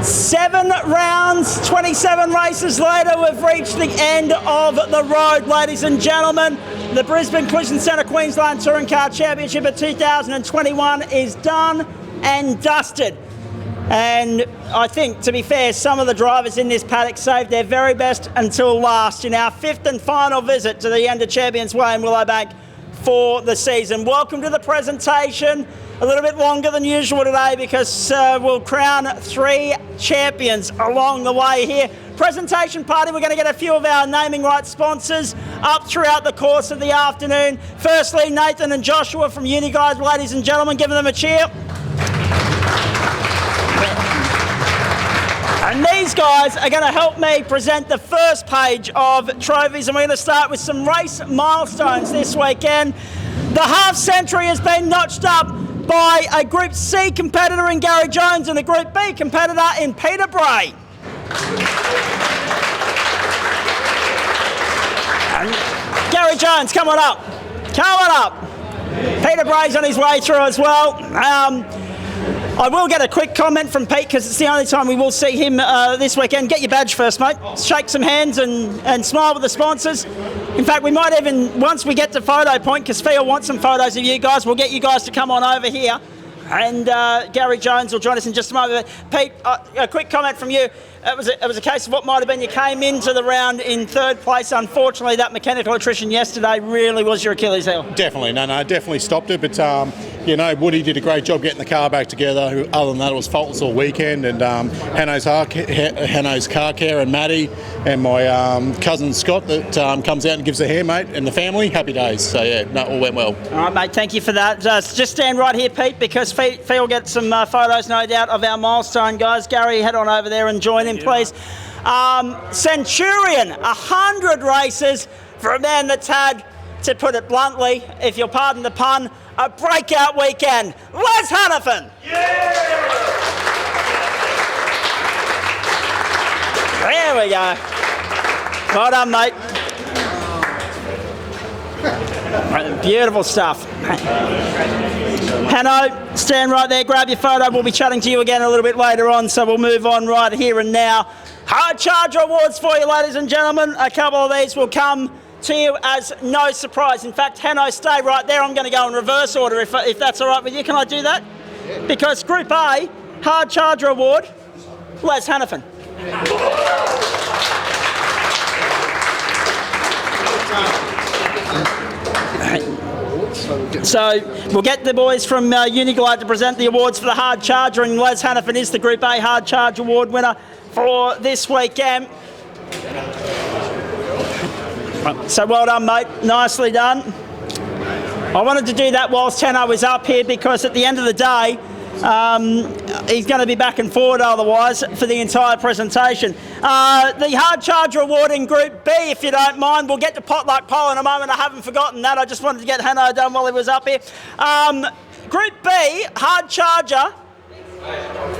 7 rounds, 27 races later, we've reached the end of the road, ladies and gentlemen. The Brisbane Collision Centre Queensland Touring Car Championship of 2021 is done and dusted. And I think, to be fair, some of the drivers in this paddock saved their very best until last in our 5th and final visit to the end of Champions Way in Willowbank for the season. Welcome to the presentation. A little bit longer than usual today because we'll crown 3 champions along the way here. Presentation party, we're going to get a few of our naming rights sponsors up throughout the course of the afternoon. Firstly, Nathan and Joshua from Uniguide, ladies and gentlemen, giving them a cheer. And these guys are going to help me present the first page of trophies, and we're going to start with some race milestones this weekend. The half century has been notched up by a Group C competitor in Gary Jones and a Group B competitor in Peter Bray. And Gary Jones, come on up. Come on up. Peter Bray's on his way through as well. I will get a quick comment from Pete because it's the only time we will see him this weekend. Get your badge first, mate. Shake some hands and smile with the sponsors. In fact, we might even, once we get to photo point, because Phil wants some photos of you guys, we'll get you guys to come on over here. And Gary Jones will join us in just a moment. Pete, a quick comment from you. It was a case of what might have been you came into the round in 3rd place. Unfortunately, that mechanical attrition yesterday really was your Achilles heel. Definitely, definitely stopped it. But, Woody did a great job getting the car back together. Other than that, it was faultless all weekend. And Hanno's Car Care and Maddie and my cousin Scott that comes out and gives a hand, mate, and the family, happy days. So, yeah, no, all went well. All right, mate, thank you for that. Just stand right here, Pete, because Phil will get some photos, no doubt, of our milestone guys. Gary, head on over there and join him, please. Centurion, 100 races for a man that's had, to put it bluntly, if you'll pardon the pun, a breakout weekend. Les Hannafin. Yeah! There we go. Well done, mate. Beautiful stuff. Hanno, stand right there, grab your photo. We'll be chatting to you again a little bit later on, so we'll move on right here and now. Hard Charger Awards for you, ladies and gentlemen. A couple of these will come to you as no surprise. In fact, Hanno, stay right there. I'm going to go in reverse order if that's all right with you. Can I do that? Yeah. Because Group A, Hard Charger Award, Les Hannafin. So we'll get the boys from Uniglide to present the awards for the Hard Charger, and Les Hannafin is the Group A Hard Charge Award winner for this weekend. So well done, mate. Nicely done. I wanted to do that whilst Hanno was up here because at the end of the day, he's going to be back and forward otherwise for the entire presentation. The Hard Charger Award in Group B, if you don't mind. We'll get to Potluck Poll in a moment. I haven't forgotten that. I just wanted to get Hanno done while he was up here. Group B, Hard Charger.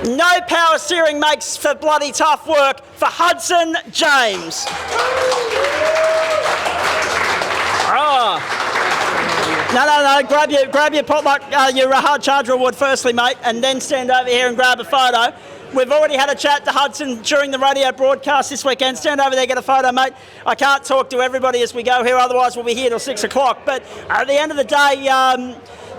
No power steering makes for bloody tough work for Hudson James. Oh. No. Grab your potluck, your Hard Charger Award firstly, mate, and then stand over here and grab a photo. We've already had a chat to Hudson during the radio broadcast this weekend. Stand over there, get a photo, mate. I can't talk to everybody as we go here, otherwise we'll be here till 6 o'clock. But at the end of the day,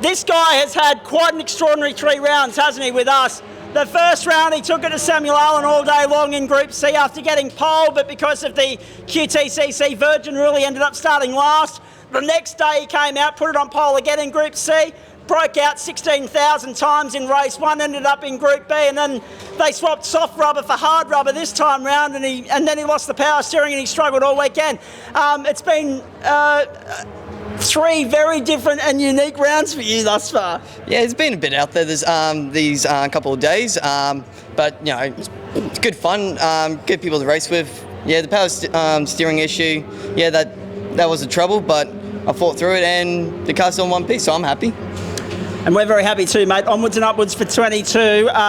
this guy has had quite an extraordinary 3 rounds, hasn't he, with us? The first round, he took it to Samuel Allen all day long in Group C after getting pole, but because of the QTCC Virgin rule, he ended up starting last. The next day, he came out, put it on pole again in Group C, broke out 16,000 times in race 1, ended up in Group B, and then they swapped soft rubber for hard rubber this time round, and then he lost the power steering and he struggled all weekend. It's been 3 very different and unique rounds for you thus far. Yeah, it's been a bit out there these couple of days, but you know, it's good fun, good people to race with. Yeah, the power steering issue, yeah, that was the trouble, but I fought through it and the car's still in one piece, so I'm happy. And we're very happy too, mate. Onwards and upwards for 22.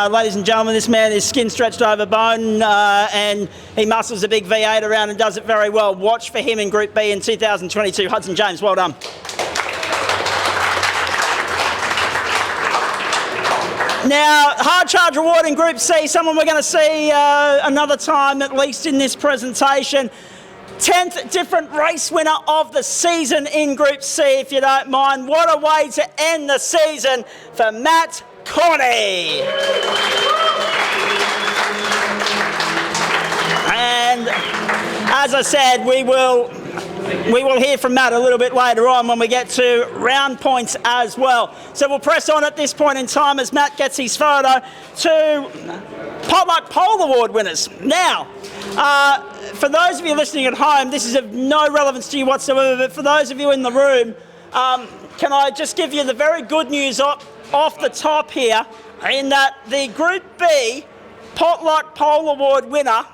Ladies and gentlemen, this man is skin stretched over bone and he muscles a big V8 around and does it very well. Watch for him in Group B in 2022. Hudson James, well done. Now, hard charge reward in Group C, someone we're going to see another time, at least in this presentation. 10th different race winner of the season in Group C, if you don't mind. What a way to end the season for Matt Corney. And as I said, we will hear from Matt a little bit later on when we get to round points as well. So we'll press on at this point in time as Matt gets his photo to Potluck Pole Award winners. Now, for those of you listening at home, this is of no relevance to you whatsoever, but for those of you in the room, can I just give you the very good news off the top here, in that the Group B Potluck Pole Award winner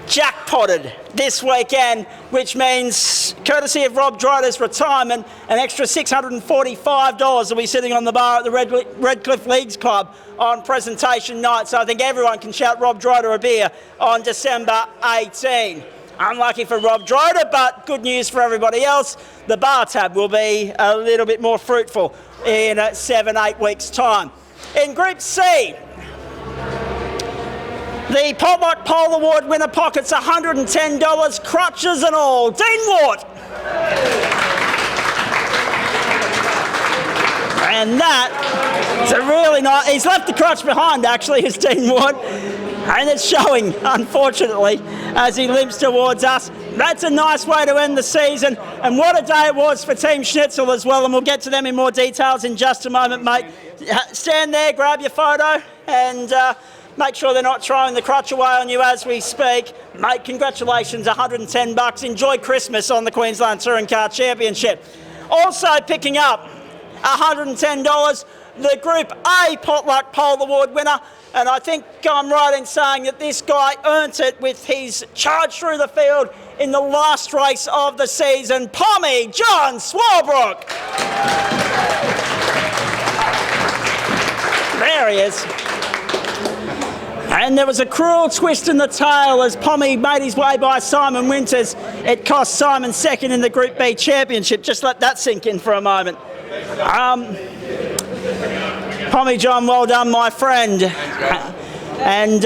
jackpotted this weekend, which means, courtesy of Rob Drider's retirement, an extra $645 will be sitting on the bar at the Redcliffe Leagues Club on presentation night. So I think everyone can shout Rob Drider a beer on December 18. Unlucky for Rob Drider, but good news for everybody else. The bar tab will be a little bit more fruitful in 7-8 weeks' time. In Group C, the Potluck Pole Award winner pockets $110, crutches and all. Dean Ward. And that is a really nice... He's left the crutch behind, actually, is Dean Ward. And it's showing, unfortunately, as he limps towards us. That's a nice way to end the season. And what a day it was for Team Schnitzel as well. And we'll get to them in more details in just a moment, mate. Stand there, grab your photo, and... make sure they're not throwing the crutch away on you as we speak. Mate, congratulations, $110. Enjoy Christmas on the Queensland Touring Car Championship. Also picking up $110, the Group A Potluck Pole Award winner. And I think I'm right in saying that this guy earned it with his charge through the field in the last race of the season. Pommy John Swalbrook. There he is. And there was a cruel twist in the tail as Pommy made his way by Simon Winters. It cost Simon second in the Group B Championship. Just let that sink in for a moment. Pommy John, well done, my friend. And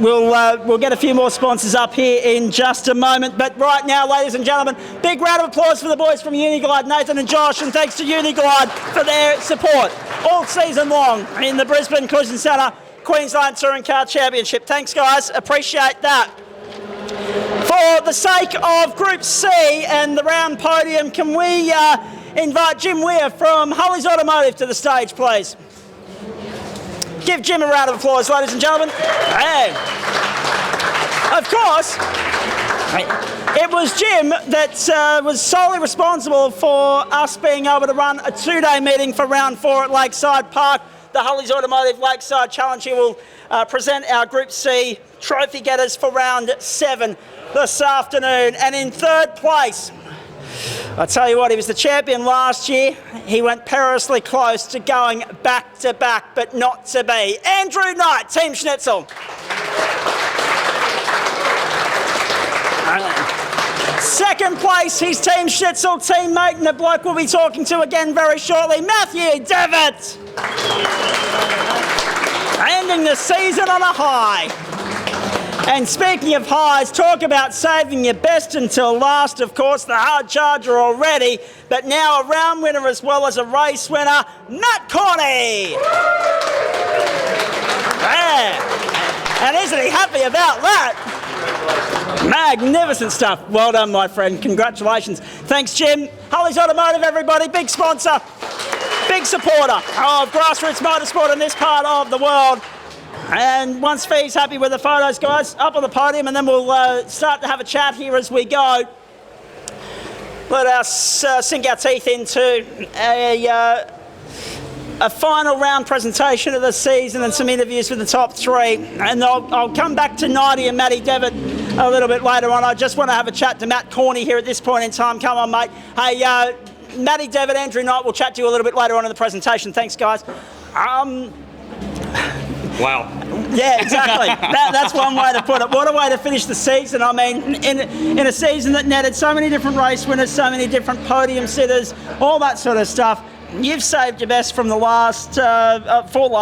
we'll get a few more sponsors up here in just a moment. But right now, ladies and gentlemen, big round of applause for the boys from Uniglide, Nathan and Josh, and thanks to Uniglide for their support all season long in the Brisbane Collision Centre Queensland Touring Car Championship. Thanks, guys. Appreciate that. For the sake of Group C and the round podium, can we invite Jim Weir from Hulley's Automotive to the stage, please? Give Jim a round of applause, ladies and gentlemen. Hey. Of course, it was Jim that was solely responsible for us being able to run a two-day meeting for round 4 at Lakeside Park. The Hulley's Automotive Lakeside Challenge here will present our Group C trophy getters for round 7 this afternoon. And in third place, I tell you what, he was the champion last year. He went perilously close to going back-to-back, but not to be. Andrew Knight, Team Schnitzel. Second place, his Team Schnitzel teammate, and a bloke we'll be talking to again very shortly, Matthew Devitt. Ending the season on a high. And speaking of highs, talk about saving your best until last. Of course, the hard charger already, but now a round winner as well as a race winner, Matt Corney. Yeah. And isn't he happy about that? Magnificent stuff. Well done, my friend. Congratulations. Thanks, Jim. Hulley's Automotive, everybody. Big sponsor, big supporter of grassroots motorsport in this part of the world. And once Fee's happy with the photos, guys, up on the podium, and then we'll start to have a chat here as we go. Let us sink our teeth into a final round presentation of the season and some interviews with the top 3. And I'll come back to Nighty and Matty Devitt a little bit later on. I just want to have a chat to Matt Corney here at this point in time. Come on, mate. Hey, Matty Devitt, Andrew Knight, we'll chat to you a little bit later on in the presentation. Thanks, guys. Wow. Yeah, exactly. That's one way to put it. What a way to finish the season. I mean, in a season that netted so many different race winners, so many different podium sitters, all that sort of stuff. you've saved your best from the last, pulled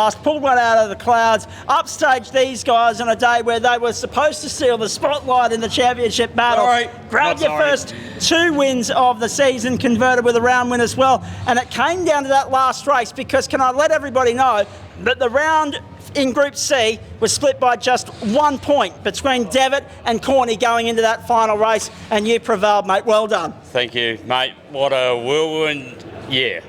one out of the clouds, upstaged these guys on a day where they were supposed to steal the spotlight in the championship battle. Grabbed your first 2 wins of the season, converted with a round win as well. And it came down to that last race because can I let everybody know that the round in Group C was split by just 1 point between Devitt and Corny going into that final race, and you prevailed, mate. Well done. Thank you, mate. What a whirlwind year.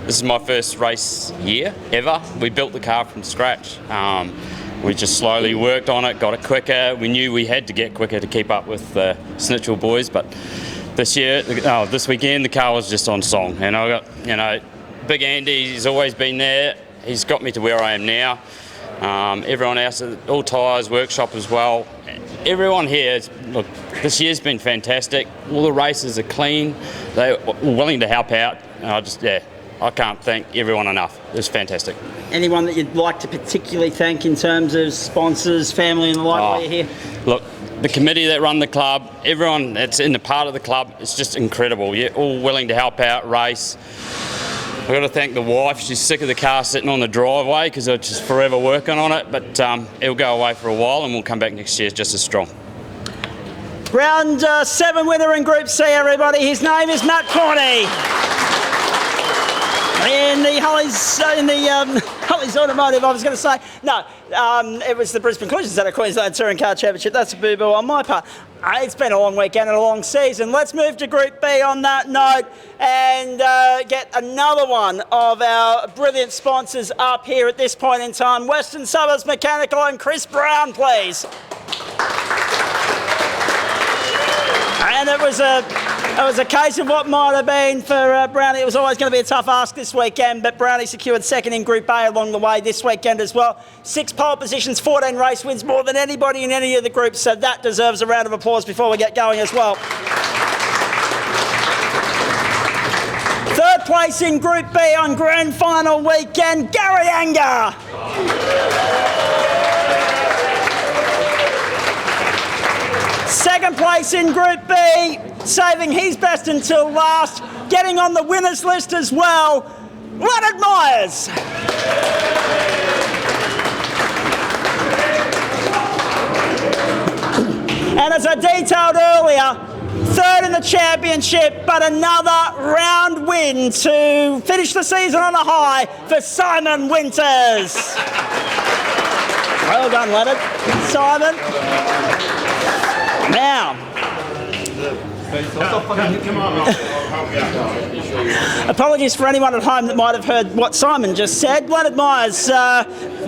This is my first race year ever. We built the car from scratch. We just slowly worked on it, got it quicker. We knew we had to get quicker to keep up with the Snitchell boys, but this weekend, the car was just on song. And I got, Big Andy, he's always been there. He's got me to where I am now. Everyone else, all tyres, workshop as well. Everyone here, look, this year's been fantastic. All the races are clean. They're willing to help out. I can't thank everyone enough. It was fantastic. Anyone that you'd like to particularly thank in terms of sponsors, family and the like while you're here? Look, the committee that run the club, everyone that's in the part of the club, it's just incredible. You're all willing to help out, race. I've got to thank the wife. She's sick of the car sitting on the driveway because I'm just forever working on it, but it'll go away for a while and we'll come back next year just as strong. Round 7 winner in Group C, everybody. His name is Matt Corney. In the Hollies Automotive, I was going to say. No, it was the Brisbane Collision Centre Queensland Touring Car Championship. That's a boo-boo on my part. It's been a long weekend and a long season. Let's move to Group B on that note and get another one of our brilliant sponsors up here at this point in time. Western Suburbs Mechanical and Chris Brown, please. And it was a case of what might have been for Brownie. It was always going to be a tough ask this weekend, but Brownie secured second in Group A along the way this weekend as well. 6 pole positions, 14 race wins, more than anybody in any of the groups, so that deserves a round of applause before we get going as well. Third place in Group B on grand final weekend, Gary Anger. Second place in Group B, saving his best until last, getting on the winners list as well, Leonard Myers. And as I detailed earlier, third in the championship, but another round win to finish the season on a high for Simon Winters. Well done, Leonard. Simon. Now, apologies for anyone at home that might have heard what Simon just said. Leonard Myers,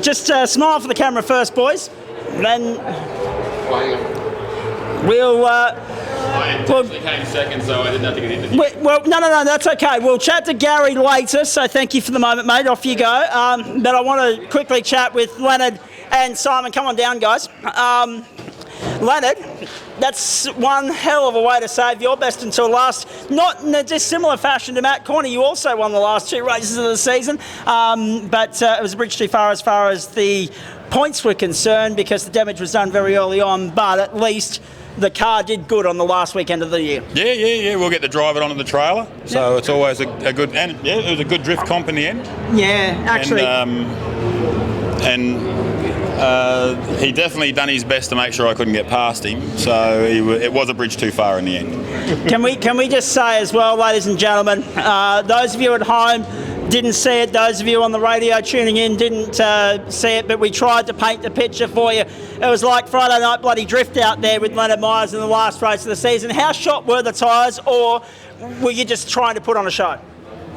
just smile for the camera first, boys. And then I came second, so I didn't have to get into it. No, that's okay. We'll chat to Gary later, so thank you for the moment, mate. Off you go. But I want to quickly chat with Leonard and Simon. Come on down, guys. Leonard, that's one hell of a way to save your best until last. Not in a dissimilar fashion to Matt Corney. You also won the last 2 races of the season, but it was a bridge too far as the points were concerned because the damage was done very early on, but at least the car did good on the last weekend of the year. Yeah. We'll get to drive it onto the trailer, so it's always a good, and it was a good drift comp in the end. Yeah, actually. And he definitely done his best to make sure I couldn't get past him, so it was a bridge too far in the end. Can we just say as well, ladies and gentlemen, those of you at home didn't see it, those of you on the radio tuning in didn't see it, but we tried to paint the picture for you. It was like Friday night bloody drift out there with Leonard Myers in the last race of the season. How shot were the tyres, or were you just trying to put on a show?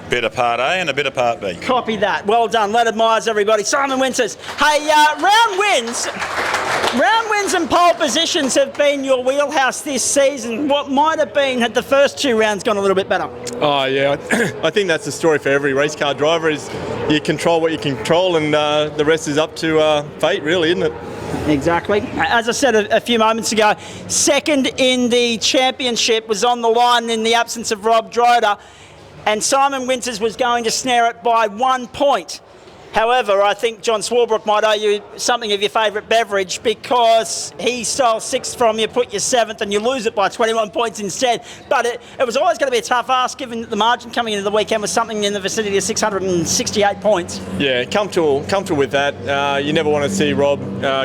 Bit of part A and a bit of part B. Copy that. Well done. Leonard Myers, everybody. Simon Winters. Hey, round wins and pole positions have been your wheelhouse this season. What might have been had the first 2 rounds gone a little bit better? Oh, yeah. I think that's the story for every race car driver is you control what you control and the rest is up to fate, really, isn't it? Exactly. As I said a few moments ago, second in the championship was on the line in the absence of Rob Droder, and Simon Winters was going to snare it by 1 point. However, I think John Swarbrick might owe you something of your favourite beverage, because he stole 6th from you, put you 7th, and you lose it by 21 points instead. But it was always going to be a tough ask, given that the margin coming into the weekend was something in the vicinity of 668 points. Yeah, comfortable with that. You never want to see Rob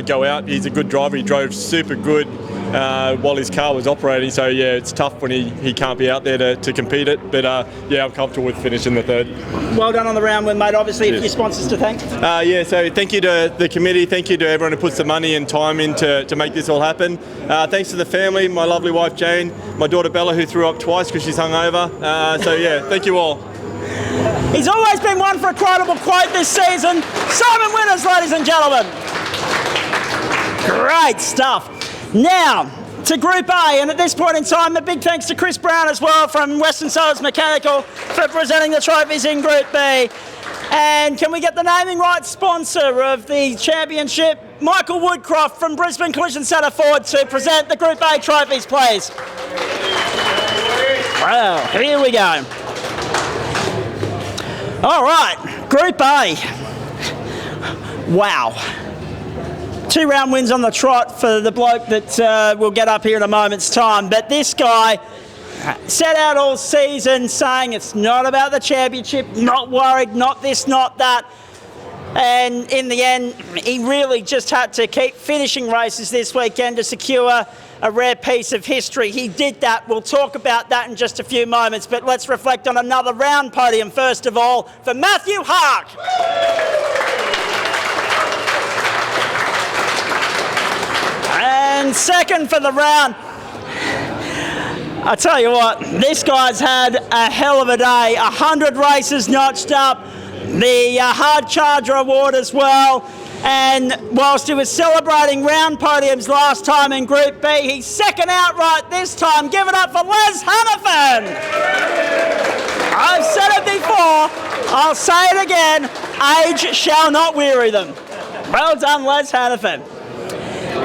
go out. He's a good driver. He drove super good while his car was operating. So, yeah, it's tough when he can't be out there to compete it. But, yeah, I'm comfortable with finishing the 3rd. Well done on the round win, mate. Obviously, Cheers. Your sponsors to thank. Yeah, so thank you to the committee. Thank you to everyone who puts the money and time in to make this all happen. Thanks to the family, my lovely wife Jane, my daughter Bella, who threw up twice because she's hungover. So, yeah, thank you all. He's always been one for a quotable quote this season. Simon Winners, ladies and gentlemen. Great stuff. Now, to Group A, and at this point in time, a big thanks to Chris Brown as well from Western Sowers Mechanical for presenting the trophies in Group B. And can we get the naming rights sponsor of the championship, Michael Woodcroft from Brisbane Collision Centre Ford, to present the Group A trophies, please? Well, here we go. All right, Group A. Wow. 2 round wins on the trot for the bloke that we'll get up here in a moment's time. But this guy set out all season saying it's not about the championship, not worried, not this, not that. And in the end, he really just had to keep finishing races this weekend to secure a rare piece of history. He did that. We'll talk about that in just a few moments. But let's reflect on another round podium, first of all, for Matthew Haak. And second for the round, I tell you what, this guy's had a hell of a day. 100 races notched up, the Hard Charger Award as well. And whilst he was celebrating round podiums last time in Group B, he's second outright this time. Give it up for Les Hannafin. I've said it before, I'll say it again, age shall not weary them. Well done, Les Hannafin.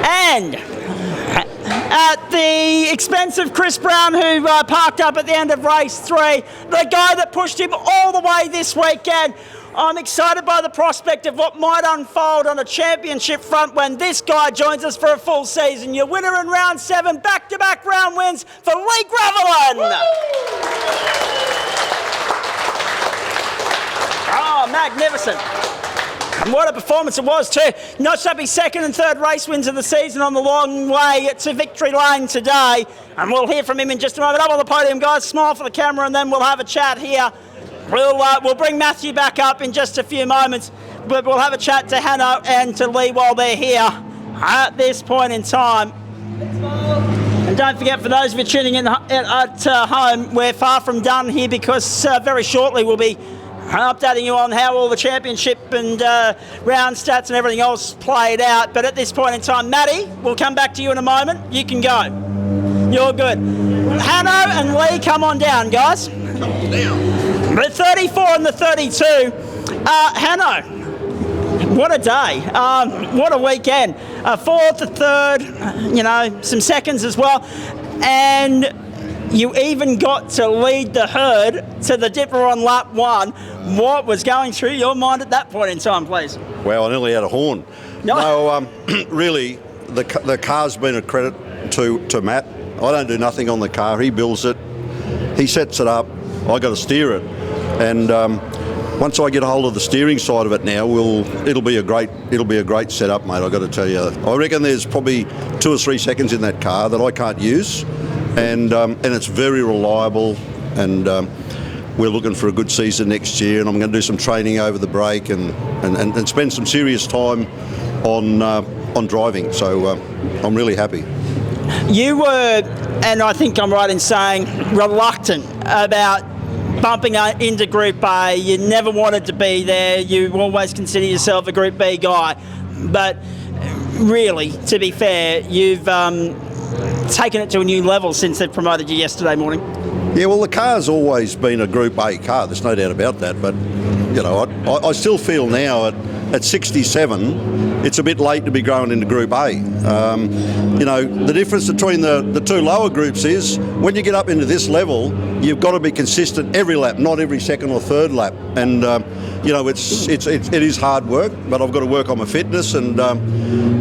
And at the expense of Chris Brown, who parked up at the end of race 3, the guy that pushed him all the way this weekend, I'm excited by the prospect of what might unfold on a championship front when this guy joins us for a full season. Your winner in round 7, back-to-back round wins for Lee Gravelin. Oh, magnificent. And what a performance it was too. Notched up his 2nd and 3rd race wins of the season on the long way to victory lane today. And we'll hear from him in just a moment. Up on the podium, guys. Smile for the camera and then we'll have a chat here. We'll bring Matthew back up in just a few moments. But we'll have a chat to Hanno and to Lee while they're here at this point in time. And don't forget, for those of you tuning in at home, we're far from done here, because very shortly we'll be updating you on how all the championship and round stats and everything else played out. But at this point in time, Matty, we'll come back to you in a moment. You can go. You're good. Hanno and Lee, come on down, guys. Come on down. The 34 and the 32. Hanno, what a day. What a weekend. 4th, a 3rd, some seconds as well. And you even got to lead the herd to the dipper on lap 1. What was going through your mind at that point in time, please? Well, I nearly had a horn. No, really, the car's been a credit to Matt. I don't do nothing on the car. He builds it. He sets it up. I got to steer it. And once I get a hold of the steering side of it now, it'll be a great setup, mate. I got to tell you. I reckon there's probably 2 or 3 seconds in that car that I can't use. And it's very reliable, and we're looking for a good season next year, and I'm going to do some training over the break and spend some serious time on driving. So I'm really happy. You were, and I think I'm right in saying, reluctant about bumping into Group A. You never wanted to be there. You always consider yourself a Group B guy. But really, to be fair, you've taken it to a new level since they've promoted you yesterday morning. Yeah, well, the car's always been a Group A car. There's no doubt about that. But, I still feel now at 67, it's a bit late to be growing into Group A. You know, the difference between the two lower groups is when you get up into this level, you've got to be consistent every lap, not every second or third lap. And you know, it is hard work, but I've got to work on my fitness. And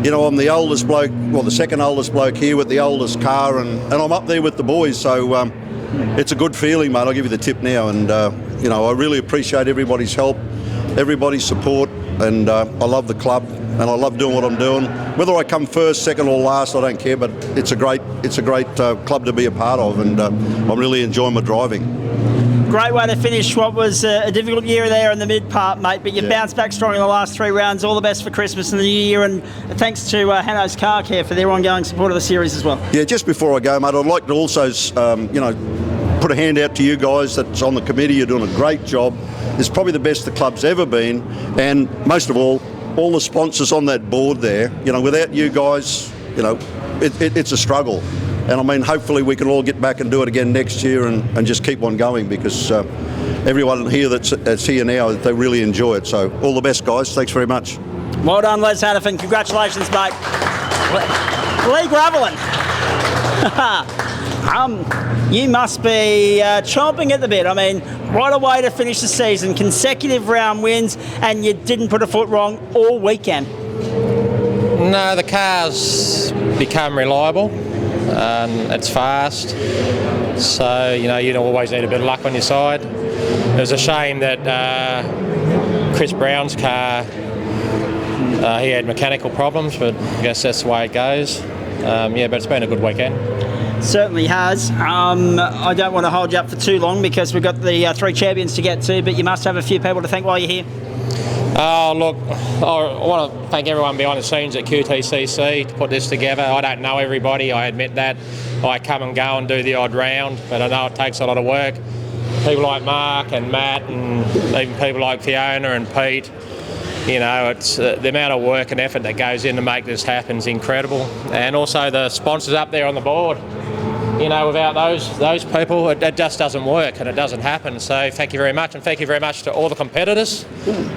you know, I'm the oldest bloke, well, the second oldest bloke here with the oldest car, and I'm up there with the boys. So it's a good feeling, mate. I'll give you the tip now. And you know, I really appreciate everybody's help, everybody's support, and I love the club, and I love doing what I'm doing. Whether I come first, second, or last, I don't care. But it's a great club to be a part of, and I'm really enjoying my driving. Great way to finish what was a difficult year there in the mid part, mate, but you bounced back strong in the last 3 rounds. All the best for Christmas and the New Year, and thanks to Hanno's Car Care for their ongoing support of the series as well. Yeah, just before I go, mate, I'd like to also, you know, put a hand out to you guys that's on the committee. You're doing a great job. It's probably the best the club's ever been, and most of all the sponsors on that board there. You know, without you guys, you know, it's a struggle. And I mean, hopefully we can all get back and do it again next year and just keep on going, because everyone here that's here now, they really enjoy it. So all the best, guys. Thanks very much. Well done, Les Hannafin. Congratulations, mate. Lee Gravelin. You must be chomping at the bit. I mean, what a way to finish the season. Consecutive round wins, and you didn't put a foot wrong all weekend. No, the car's become reliable. It's fast, so you know, you always need a bit of luck on your side. It was a shame that Chris Brown's car, he had mechanical problems, but I guess that's the way it goes. Yeah, but it's been a good weekend. Certainly has. I don't want to hold you up for too long because we've got the 3 champions to get to, but you must have a few people to thank while you're here. Oh, look, I want to thank everyone behind the scenes at QTCC to put this together. I don't know everybody, I admit that. I come and go and do the odd round, but I know it takes a lot of work. People like Mark and Matt, and even people like Fiona and Pete, you know, it's the amount of work and effort that goes in to make this happen is incredible. And also the sponsors up there on the board. You know, without those people, it just doesn't work and it doesn't happen. So thank you very much, and thank you very much to all the competitors.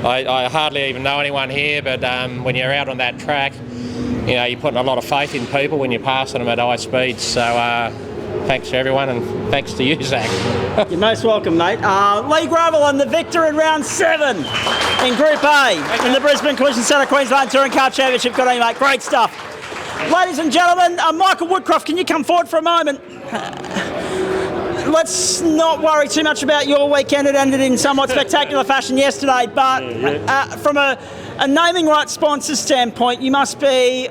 I hardly even know anyone here, but when you're out on that track, you know, you're putting a lot of faith in people when you're passing them at high speeds. So thanks to everyone, and thanks to you, Zach. You're most welcome, mate. Lee Gravelin, the victor in round 7 in Group A in the Brisbane Collision Centre Queensland Touring Car Championship. Good on you, mate. Great stuff. Ladies and gentlemen, Michael Woodcroft, can you come forward for a moment? Let's not worry too much about your weekend. It ended in somewhat spectacular fashion yesterday, but from a naming rights sponsor standpoint, you must be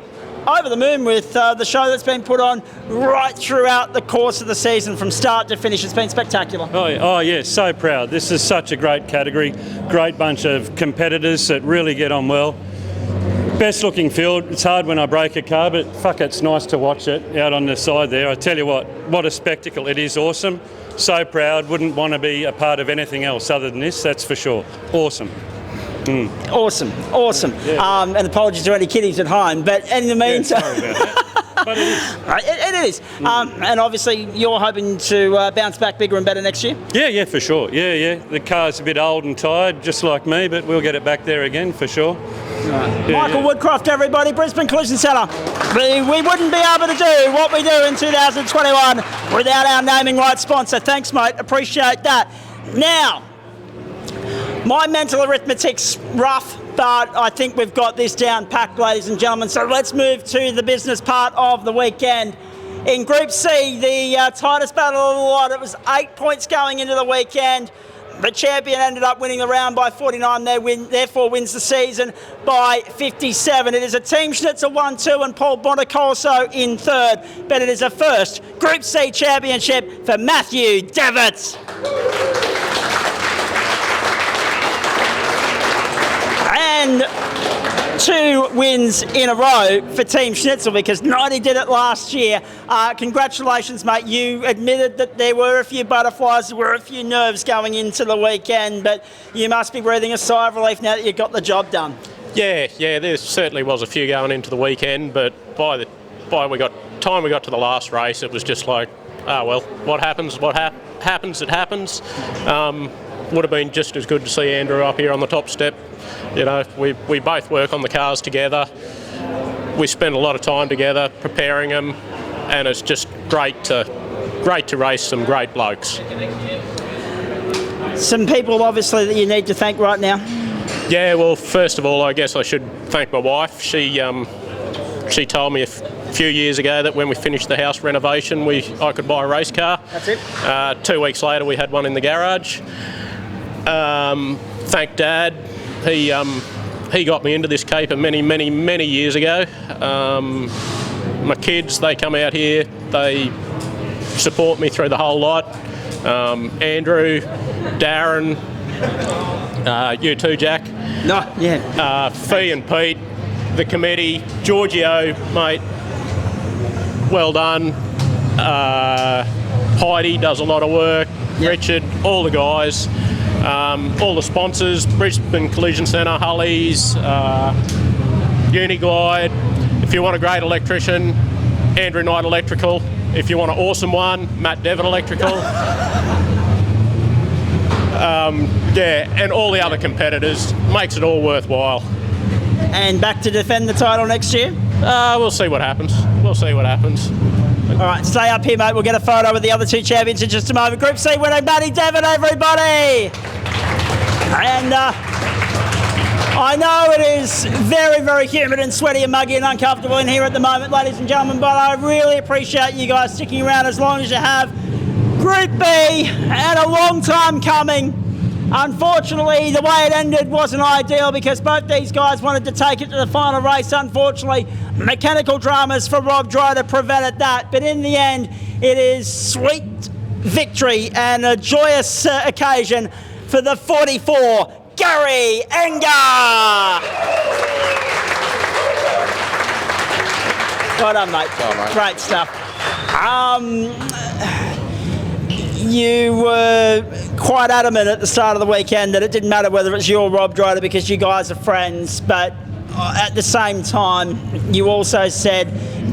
over the moon with the show that's been put on right throughout the course of the season, from start to finish. It's been spectacular. Oh yeah, so proud. This is such a great category, great bunch of competitors that really get on well. Best looking field. It's hard when I break a car, but fuck, it's nice to watch it out on the side there. I tell you what a spectacle. It is awesome. So proud. Wouldn't want to be a part of anything else other than this, that's for sure. Awesome. Awesome. Yeah. And apologies to any kiddies at home, but in the meantime... Yeah, sorry about that. But it is. It is. And obviously you're hoping to bounce back bigger and better next year? Yeah, for sure. Yeah. The car's a bit old and tired, just like me, but we'll get it back there again for sure. Right. Michael Woodcroft, everybody, Brisbane Collision Centre. We wouldn't be able to do what we do in 2021 without our naming rights sponsor. Thanks, mate. Appreciate that. Now, my mental arithmetic's rough, but I think we've got this down packed, ladies and gentlemen. So let's move to the business part of the weekend. In Group C, the tightest battle of the lot. It was 8 points going into the weekend. The champion ended up winning the round by 49, therefore wins the season by 57. It is a Team Schnitzer 1-2 and Paul Bonacorso in third, but it is a first Group C championship for Matthew Devitt. And 2 wins in a row for Team Schnitzel, because 90 did it last year. Congratulations, mate. You admitted that there were a few butterflies, there were a few nerves going into the weekend, but you must be breathing a sigh of relief now that you got the job done. Yeah, there certainly was a few going into the weekend, but by the time we got to the last race, it was just like, oh well, what happens, it happens. would have been just as good to see Andrew up here on the top step. You know, we both work on the cars together. We spend a lot of time together preparing them, and it's just great to race some great blokes. Some people, obviously, that you need to thank right now. Yeah, well, first of all, I guess I should thank my wife. She told me a few years ago that when we finished the house renovation, I could buy a race car. That's it. 2 weeks later, we had one in the garage. Thank Dad. He got me into this caper many years ago. My kids, they come out here. They support me through the whole lot. Andrew, Darren, you too, Jack. No, yeah. Fee and Pete, the committee, Giorgio, mate, well done. Heidi does a lot of work. Yep. Richard, all the guys, all the sponsors, Brisbane Collision Centre, Hullies, Uniglide. If you want a great electrician, Andrew Knight Electrical. If you want an awesome one, Matt Devon Electrical. Yeah, and all the other competitors, makes it all worthwhile. And back to defend the title next year? We'll see what happens. We'll see what happens. All right, stay up here, mate. We'll get a photo with the other two champions in just a moment. Group C winner, Matty Devon, everybody! And I know it is very humid and sweaty and muggy and uncomfortable in here at the moment, ladies and gentlemen, but I really appreciate you guys sticking around as long as you have. Group B, and a long time coming. Unfortunately, the way it ended wasn't ideal because both these guys wanted to take it to the final race. Unfortunately, mechanical dramas for Rob Drider prevented that. But in the end, it is sweet victory and a joyous occasion for the 44, Gary Enger. Well done, mate. Well, mate. Great stuff. You were quite adamant at the start of the weekend that it didn't matter whether it's you or Rob Drider because you guys are friends, but at the same time, you also said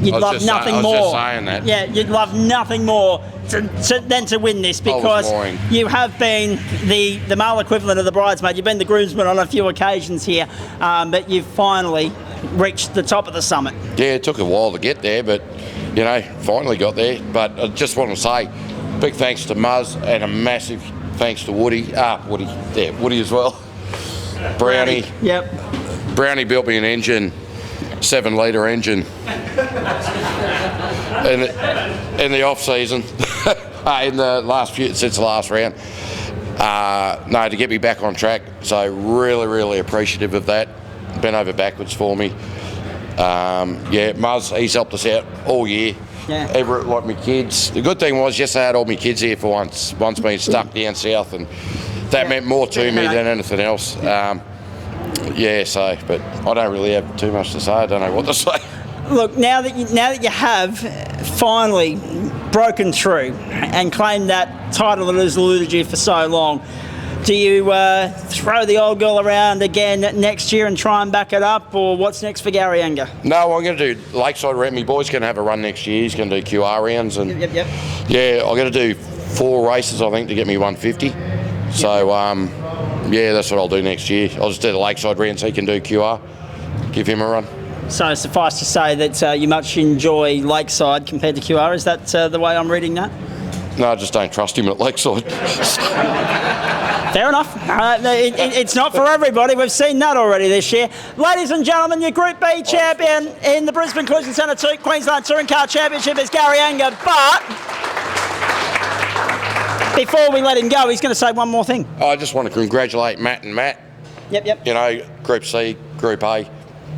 you'd love nothing more. I was just saying that. Yeah, you'd love nothing more than to win this because you have been the male equivalent of the bridesmaid. You've been the groomsman on a few occasions here, but you've finally reached the top of the summit. Yeah, it took a while to get there, but, you know, finally got there. But I just want to say, big thanks to Muzz and a massive thanks to Woody as well. Brownie. Yep. Brownie built me an engine, 7-litre engine, in the off season, in the last few, since the last round. No, to get me back on track. So really appreciative of that. Bent over backwards for me. Yeah, Muzz, he's helped us out all year. Yeah. Everett, like my kids. The good thing was, yes, I had all my kids here for once being stuck down south, and that meant more to me than anything else. Yeah, so, but I don't really have too much to say. I don't know what to say. Look, now that you have finally broken through and claimed that title that has eluded you for so long, do you throw the old girl around again next year and try and back it up, or what's next for Gary Enger? No, I'm going to do Lakeside round. My boy's going to have a run next year. He's going to do QR rounds. And Yep. yeah, I'm going to do 4 races, I think, to get me 150. So, yeah, that's what I'll do next year. I'll just do the Lakeside round so he can do QR, give him a run. So suffice to say that you much enjoy Lakeside compared to QR. Is that the way I'm reading that? No, I just don't trust him at Lakeside. Fair enough. It's not for everybody. We've seen that already this year. Ladies and gentlemen, your Group B champion in the Brisbane Collision Centre Queensland Touring Car Championship is Gary Enger. But before we let him go, he's going to say one more thing. I just want to congratulate Matt and Matt. Yep. You know, Group C, Group A,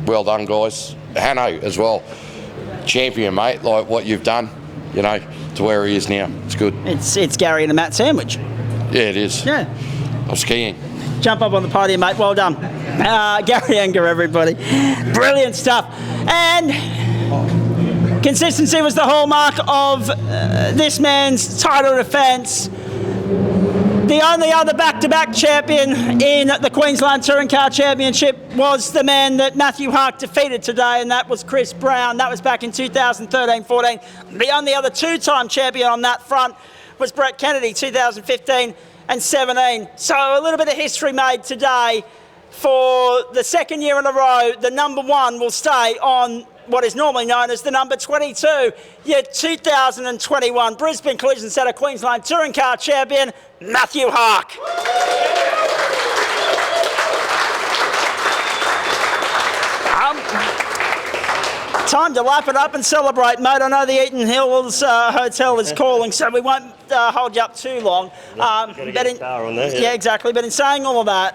well done, guys. Hanno as well. Champion, mate, like what you've done, you know, to where he is now. It's good. It's Gary and a Matt sandwich. Yeah, it is. Yeah. I was skiing. Jump up on the podium, mate. Well done. Gary Enger, everybody. Brilliant stuff. And consistency was the hallmark of this man's title defence. The only other back-to-back champion in the Queensland Touring Car Championship was the man that Matthew Hark defeated today, and that was Chris Brown. That was back in 2013-14. The only other 2-time champion on that front was Brett Kennedy, 2015 2017. So a little bit of history made today. For the second year in a row, the number 1 will stay on what is normally known as the number 22. Your 2021 Brisbane Collision Centre Queensland Touring Car Champion, Matthew Haak. Time to lap it up and celebrate, mate. I know the Eaton Hills Hotel is calling, so we won't hold you up too long. Yeah, exactly. But in saying all of that,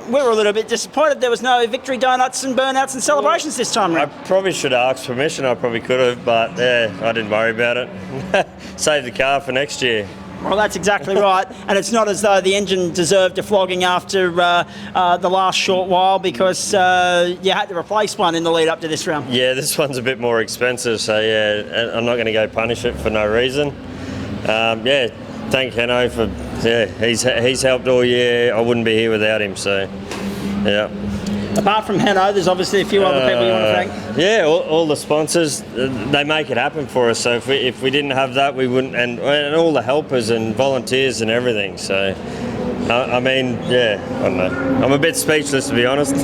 we were a little bit disappointed there was no victory donuts and burnouts and celebrations this time I round. probably should have asked permission. I probably could have, but yeah, I didn't worry about it. Save the car for next year. Well, that's exactly right. And it's not as though the engine deserved a flogging after the last short while, because you had to replace one in the lead up to this round. Yeah, this one's a bit more expensive, so yeah, I'm not going to go punish it for no reason. Yeah, thank Heno for, yeah, he's helped all year. I wouldn't be here without him, so yeah. Apart from Heno, there's obviously a few other people you want to thank. Yeah, all the sponsors, they make it happen for us. So if we didn't have that, we wouldn't, and all the helpers and volunteers and everything. So, I mean, yeah, I don't know. I'm a bit speechless, to be honest.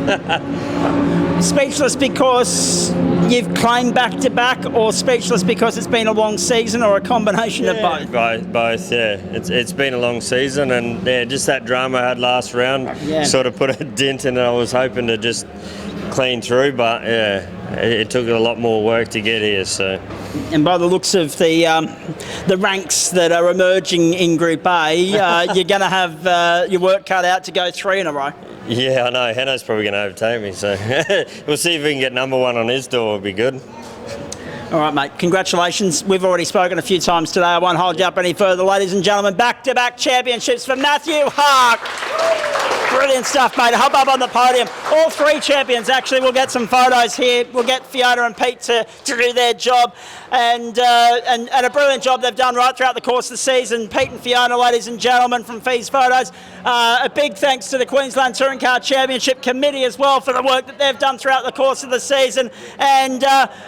Speechless because you've claimed back-to-back, or speechless because it's been a long season, or a combination of both? Both, yeah. It's been a long season, and yeah, just that drama I had last round sort of put a dent in it. I was hoping to just clean through, but yeah, it took a lot more work to get here. So, and by the looks of the ranks that are emerging in Group A, you're going to have your work cut out to go 3 in a row. Yeah, I know. Heno's probably going to overtake me, so we'll see if we can get number 1 on his door. It'll be good. All right, mate. Congratulations. We've already spoken a few times today. I won't hold you up any further. Ladies and gentlemen, back-to-back championships for Matthew Haak. Brilliant stuff, mate. Hop up on the podium. All 3 champions, actually. We'll get some photos here. We'll get Fiona and Pete to do their job. And a brilliant job they've done right throughout the course of the season. Pete and Fiona, ladies and gentlemen, from Fee's Photos. A big thanks to the Queensland Touring Car Championship Committee as well for the work that they've done throughout the course of the season. And,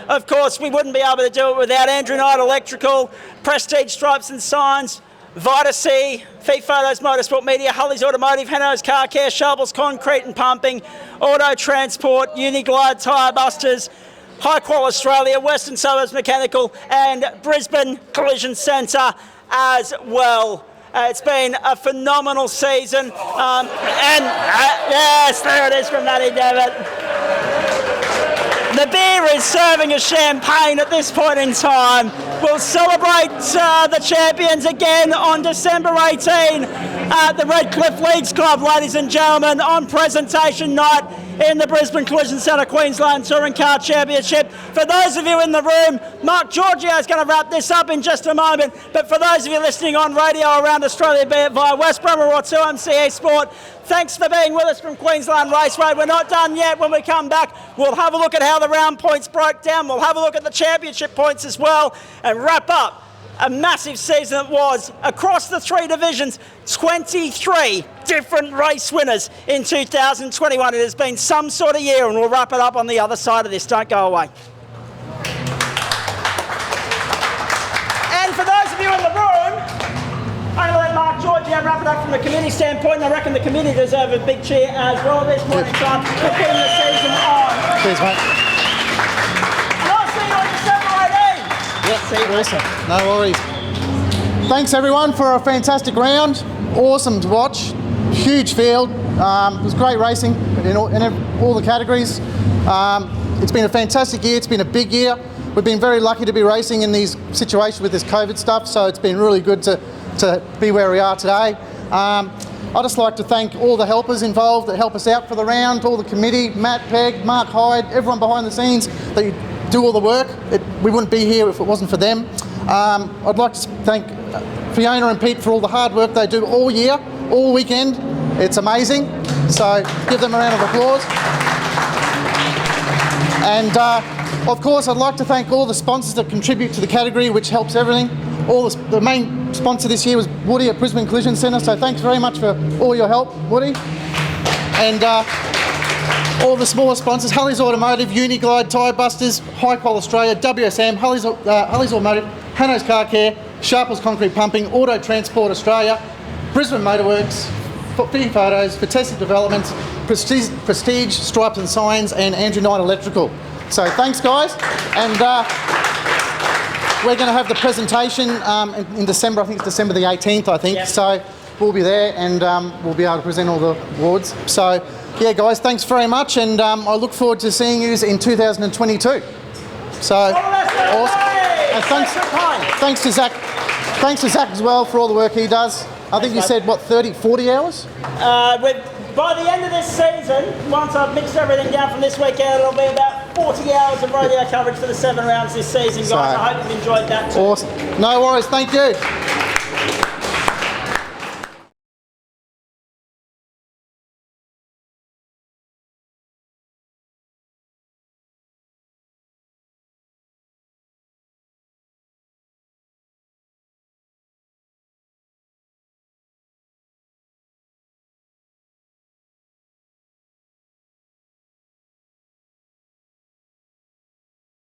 of course, we wouldn't be able to do it without Andrew Knight Electrical, Prestige Stripes and Signs, Vita C, Fee Photos, Motorsport Media, Hulley's Automotive, Heno's Car Care, Shovels, Concrete and Pumping, Auto Transport, Uniglide Tyre Busters, High Qual Australia, Western Suburbs Mechanical and Brisbane Collision Centre as well. It's been a phenomenal season. Yes, there it is from Matty Devitt. The beer is serving as champagne at this point in time. We'll celebrate the champions again on December 18 at the Redcliffe Leagues Club, ladies and gentlemen, on presentation night in the Brisbane Collision Centre Queensland Touring Car Championship. For those of you in the room, Mark Giorgio is going to wrap this up in just a moment, but for those of you listening on radio around Australia, be it via West Brom or 2MCE Sport, thanks for being with us from Queensland Raceway. We're not done yet. When we come back, we'll have a look at how the round points broke down. We'll have a look at the championship points as well, and wrap up a massive season it was across the 3 divisions. 23 different race winners in 2021. It has been some sort of year, and we'll wrap it up on the other side of this. Don't go away. And for those of you in the room, I'm going to let Mark Giorgio wrap it up from the committee standpoint, and I reckon the committee deserve a big cheer as well at this point in time for putting the season on. Cheers, mate. And I'll see you on December 18. Yep, see you. Awesome. No worries. Thanks, everyone, for a fantastic round. Awesome to watch. Huge field. It was great racing in all the categories. It's been a fantastic year. It's been a big year. We've been very lucky to be racing in these situations with this COVID stuff, so it's been really good to be where we are today. I'd just like to thank all the helpers involved that help us out for the round, all the committee, Matt, Peg, Mark Hyde, everyone behind the scenes that do all the work. We wouldn't be here if it wasn't for them. I'd like to thank Fiona and Pete for all the hard work they do all year, all weekend. It's amazing, so give them a round of applause. And of course, I'd like to thank all the sponsors that contribute to the category, which helps everything. The main sponsor this year was Woody at Brisbane Collision Centre, so thanks very much for all your help, Woody. And all the smaller sponsors, Hulley's Automotive, Uniglide, Tyre Busters, High Qual Australia, WSM, Hulley's Automotive, Heno's Car Care, Sharples Concrete Pumping, Auto Transport Australia, Brisbane Motorworks, Fee Photos, Fantastic Developments, Prestige, Stripes and Signs, and Andrew Knight Electrical. So thanks, guys. And we're going to have the presentation in December. I think it's December the 18th, I think. Yep. So we'll be there and we'll be able to present all the awards. So, yeah, guys, thanks very much. And I look forward to seeing you in 2022. So, awesome. And thanks to Zach. Thanks to Zach as well for all the work he does. I think you said, what, 30, 40 hours? By the end of this season, once I've mixed everything down from this weekend, it'll be about 40 hours of rodeo coverage for the 7 rounds this season, guys. I hope you've enjoyed that too. Awesome. No worries. Thank you.